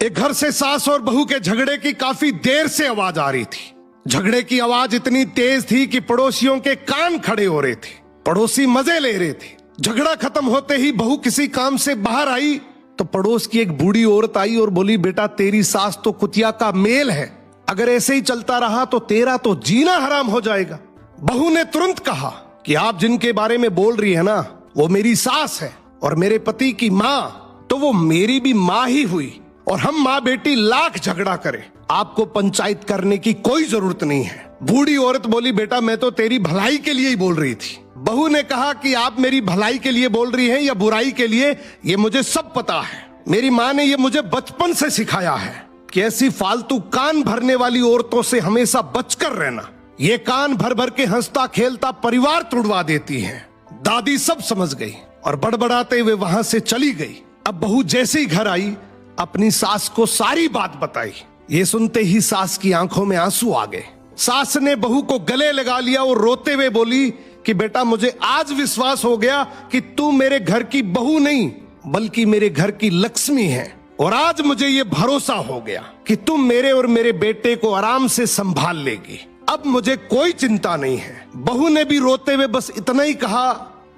एक घर से सास और बहू के झगड़े की काफी देर से आवाज आ रही थी। झगड़े की आवाज इतनी तेज थी कि पड़ोसियों के कान खड़े हो रहे थे। पड़ोसी मजे ले रहे थे। झगड़ा खत्म होते ही बहू किसी काम से बाहर आई तो पड़ोस की एक बूढ़ी औरत आई और बोली, बेटा तेरी सास तो कुतिया का मेल है, अगर ऐसे ही चलता रहा तो तेरा तो जीना हराम हो जाएगा। बहू ने तुरंत कहा कि आप जिनके बारे में बोल रही है ना, वो मेरी सास है और मेरे पति की माँ तो वो मेरी भी माँ ही हुई, और हम माँ बेटी लाख झगड़ा करें, आपको पंचायत करने की कोई जरूरत नहीं है। बूढ़ी औरत बोली, बेटा मैं तो तेरी भलाई के लिए ही बोल रही थी। बहू ने कहा कि आप मेरी भलाई के लिए बोल रही हैं या बुराई के लिए, ये मुझे सब पता है। मेरी माँ ने ये मुझे बचपन से सिखाया है कि ऐसी फालतू कान भरने वाली औरतों से हमेशा बचकर रहना। ये कान भर भर के हंसता खेलता परिवार तुड़वा देती हैं। दादी सब समझ गई और बड़बड़ाते हुए वहां से चली गई। अब बहू जैसे ही घर आई अपनी सास को सारी बात बताई। ये सुनते ही सास की आंखों में आंसू आ गए। सास ने बहू को गले लगा लिया और रोते हुए बोली कि बेटा मुझे आज विश्वास हो गया कि तू मेरे घर की बहू नहीं बल्कि मेरे घर की लक्ष्मी है, और आज मुझे ये भरोसा हो गया कि तुम मेरे और मेरे बेटे को आराम से संभाल लेगी। अब मुझे कोई चिंता नहीं है। बहू ने भी रोते हुए बस इतना ही कहा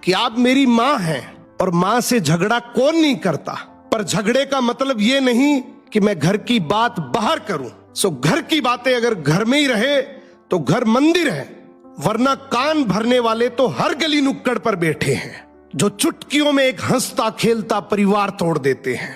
कि आप मेरी माँ हैं और माँ से झगड़ा कौन नहीं करता, पर झगड़े का मतलब ये नहीं कि मैं घर की बात बाहर करूं। सो घर की बातें अगर घर में ही रहे तो घर मंदिर है, वरना कान भरने वाले तो हर गली नुक्कड़ पर बैठे हैं जो चुटकियों में एक हंसता खेलता परिवार तोड़ देते हैं।